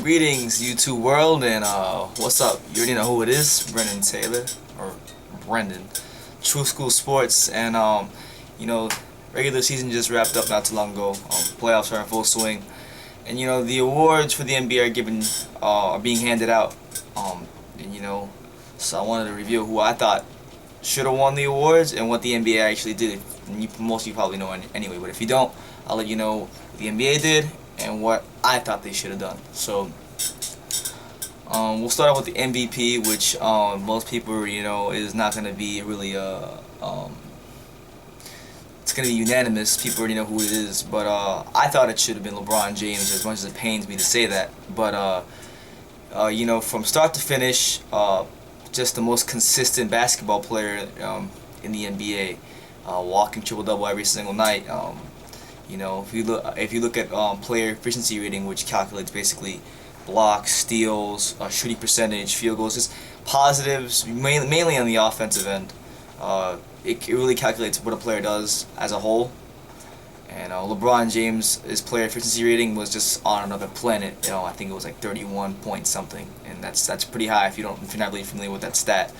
Greetings, YouTube world, and what's up? You already know who it is, Brendan Taylor, or Brendan, Tru School Sports, and regular season just wrapped up not too long ago. Playoffs are in full swing, and the awards for the NBA are being handed out. So I wanted to review who I thought should have won the awards and what the NBA actually did. And most of you probably know anyway, but if you don't, I'll let you know what the NBA did and what I thought they should have done. So we'll start off with the MVP, which most people is not going to be really it's going to be unanimous. People already know who it is, but I thought it should have been LeBron James, as much as it pains me to say that. But from start to finish, just the most consistent basketball player in the NBA, walking triple-double every single night. If you look at player efficiency rating, which calculates basically blocks, steals, shooting percentage, field goals, just positives, mainly on the offensive end. It really calculates what a player does as a whole. And LeBron James, his player efficiency rating was just on another planet. I think it was like 31 point something, and that's pretty high if you're not really familiar with that stat.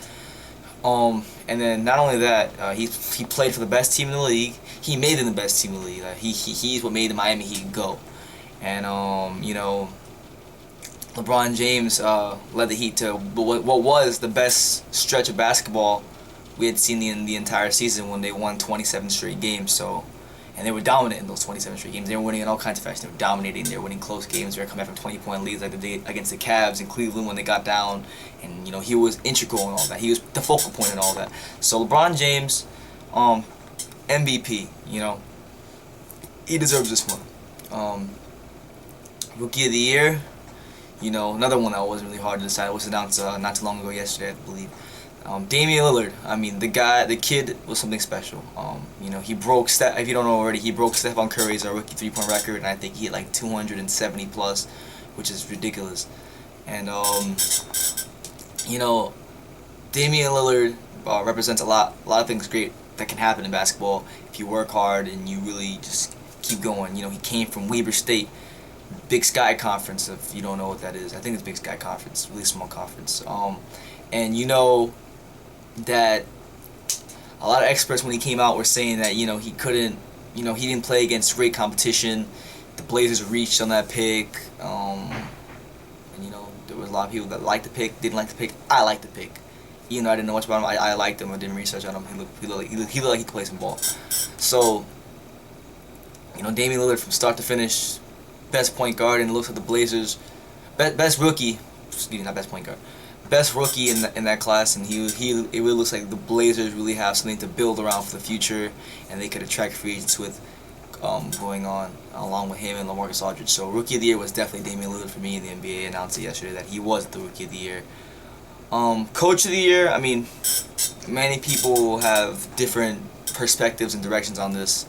And then not only that, he played for the best team in the league. He made them the best team in the league. He's what made the Miami Heat go. And LeBron James led the Heat to what was the best stretch of basketball we had seen in the entire season, when they won 27 straight games. And they were dominant in those 27 straight games. They were winning in all kinds of fashion. They were dominating. They were winning close games. They were coming back from 20-point leads, like they did against the Cavs in Cleveland when they got down. And he was integral in all that. He was the focal point in all that. So LeBron James, MVP. He deserves this one. Rookie of the Year. Another one that wasn't really hard to decide. It was announced not too long ago, yesterday, I believe. Damian Lillard. I mean, the kid was something special. He broke if you don't know already, he broke Stephon Curry's rookie three-point record, and I think he hit like 270 plus, which is ridiculous. And Damian Lillard represents a lot of things great that can happen in basketball if you work hard and you really just keep going. He came from Weber State, Big Sky Conference. If you don't know what that is, I think it's Big Sky Conference, really small conference. And that a lot of experts, when he came out, were saying that he couldn't, he didn't play against great competition. The Blazers reached on that pick, and there was a lot of people that liked the pick, didn't like the pick. I liked the pick, even though I didn't know much about him. I liked him. I didn't research on him. He looked like he could play some ball. So Damian Lillard, from start to finish, best point guard, and looks like the Blazers, best rookie. Excuse me, not best point guard. Best rookie in that class, and it really looks like the Blazers really have something to build around for the future, and they could attract free agents with going on along with him and LaMarcus Aldridge. So Rookie of the Year was definitely Damian Lillard for me, and the NBA announced it yesterday that he was the Rookie of the Year. Coach of the Year, I mean, many people have different perspectives and directions on this.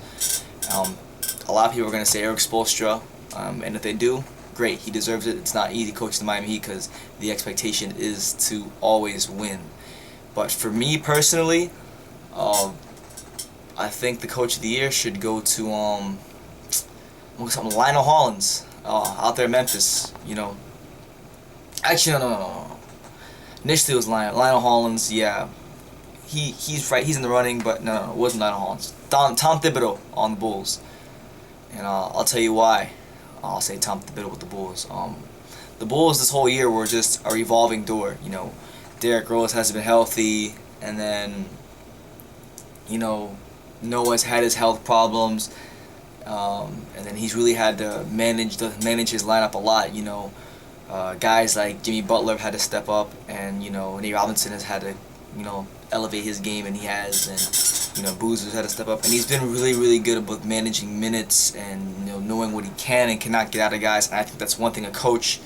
A lot of people are going to say Eric Spoelstra, and if they do, great, he deserves it. It's not easy coaching the Miami Heat because the expectation is to always win. But for me personally, I think the Coach of the Year should go to Lionel Hollins out there in Memphis. Actually, no. Initially it was Lionel Hollins. Yeah, he's right. He's in the running, but no, it wasn't Lionel Hollins. Tom Thibodeau on the Bulls, and I'll tell you why. I'll say Tom Thibodeau with the Bulls. The Bulls this whole year were just a revolving door. Derrick Rose hasn't been healthy, and then Noah's had his health problems, and then he's really had to manage his lineup a lot. Guys like Jimmy Butler have had to step up, and Nate Robinson has had to elevate his game, and he has, and Boozer's had to step up, and he's been really, really good about managing minutes and knowing what he can and cannot get out of guys. And I think that's one thing a coach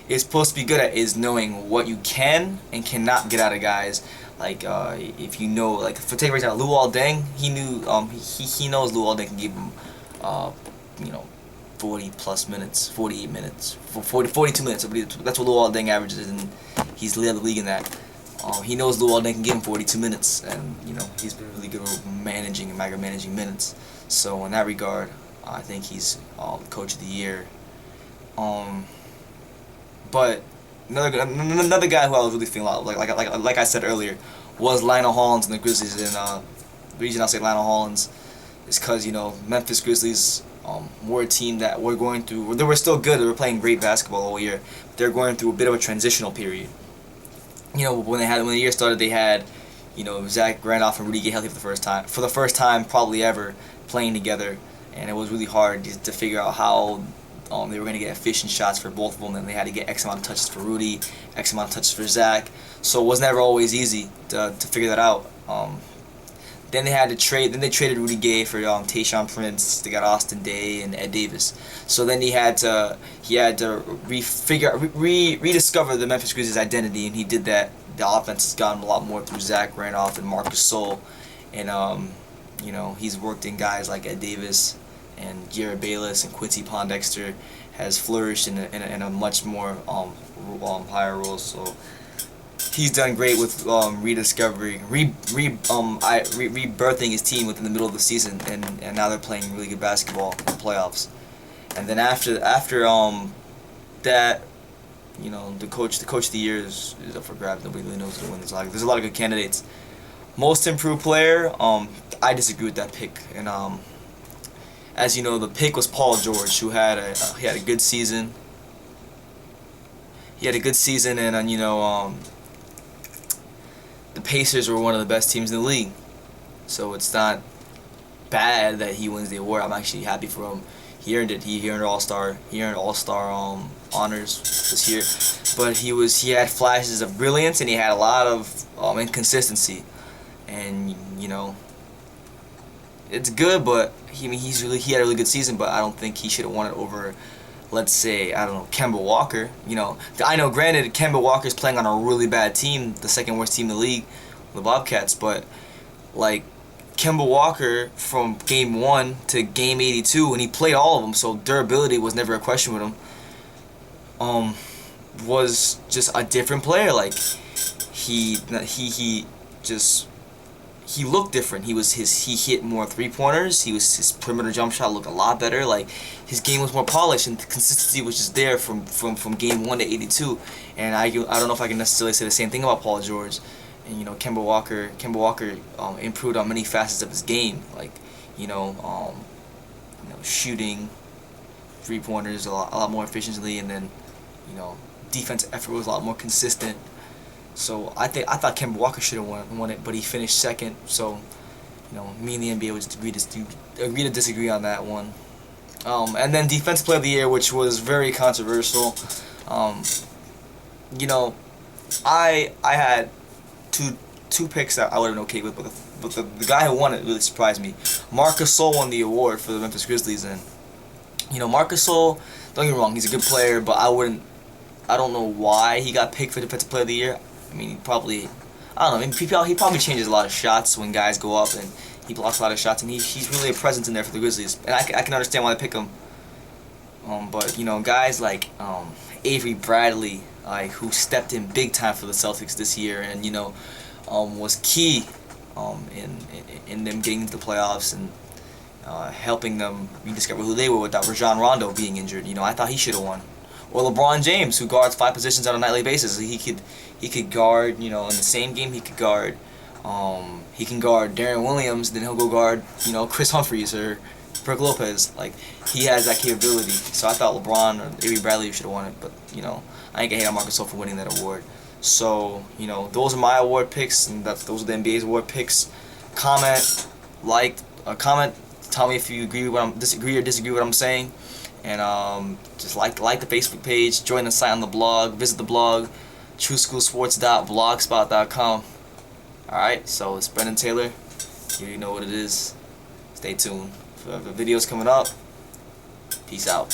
is supposed to be good at, is knowing what you can and cannot get out of guys. Like if for take for example, Luol Deng, he knew he knows Luol Deng can give him 40 plus minutes, 48 minutes, 42 minutes. That's what Luol Deng averages, and he's led the league in that. He knows Luol Deng can give him 42 minutes, and he's been really good at managing and micromanaging minutes. So in that regard, I think he's Coach of the Year. But another guy who I was really feeling a lot like I said earlier was Lionel Hollins and the Grizzlies. And the reason I'll say Lionel Hollins is because Memphis Grizzlies were a team that were going through. They were still good. They were playing great basketball all year. But they're going through a bit of a transitional period. When the year started, they had Zach Randolph and Rudy Gay healthy for the first time probably ever playing together, and it was really hard to figure out how they were going to get efficient shots for both of them, and they had to get X amount of touches for Rudy, X amount of touches for Zach. So it was never always easy to figure that out. Then they had to trade. Then they traded Rudy Gay for Tayshaun Prince. They got Austin Day and Ed Davis. So then he had to rediscover the Memphis Grizzlies' identity, and he did that. The offense has gotten a lot more through Zach Randolph and Marc Gasol, and he's worked in guys like Ed Davis and Jared Bayless and Quincy Pondexter has flourished in a much more higher role. So he's done great with rediscovering, rebirthing his team within the middle of the season, and now they're playing really good basketball in the playoffs. And then after that, the coach of the year is up for grabs. Nobody really knows who wins. There's a lot of good candidates. Most improved player, I disagree with that pick. And as you know, the pick was Paul George, who had a good season. He had a good season, and the Pacers were one of the best teams in the league. So it's not bad that he wins the award. I'm actually happy for him. He earned it. He earned All-Star. He earned All-Star honors this year. But he had flashes of brilliance, and he had a lot of inconsistency. And it's good, but he had a really good season. But I don't think he should have won it over, let's say, I don't know, Kemba Walker. I know, granted, Kemba Walker's playing on a really bad team, the second worst team in the league, the Bobcats, but Kemba Walker from game 1 to game 82, and he played all of them, so durability was never a question with him. Was just a different player. He looked different. He hit more 3-pointers. His perimeter jump shot looked a lot better. His game was more polished, and the consistency was just there from game 1 to 82. And I don't know if I can necessarily say the same thing about Paul George. And Kemba Walker improved on many facets of his game, shooting 3-pointers a lot more efficiently, and then defensive effort was a lot more consistent. So I thought Kemba Walker should have won it, but he finished second. So me and the NBA would agree to disagree on that one. And then Defensive Player of the Year, which was very controversial. I had two picks that I would have been okay with, but the guy who won it really surprised me. Marc Gasol won the award for the Memphis Grizzlies, and Marc Gasol, don't get me wrong, he's a good player, but I don't know why he got picked for Defensive Player of the Year. I mean, he probably changes a lot of shots when guys go up, and he blocks a lot of shots, and he's really a presence in there for the Grizzlies, and I can understand why they pick him. But guys like Avery Bradley, who stepped in big time for the Celtics this year, and was key in them getting into the playoffs and helping them rediscover who they were without Rajon Rondo being injured. I thought he should have won. Or LeBron James, who guards 5 positions on a nightly basis. He could guard, in the same game he can guard Darren Williams, then he'll go guard, Chris Humphries or Brook Lopez. He has that capability. So I thought LeBron or Avery Bradley should have won it, but I ain't gonna hate on Marc Gasol for winning that award. So those are my award picks, and those are the NBA's award picks. Comment, tell me if you disagree or disagree with what I'm saying. And just like the Facebook page, join the site on the blog, visit the blog, TruSchoolSports.blogspot.com. Alright, so it's Brendan Taylor. You already know what it is. Stay tuned for the videos coming up. Peace out.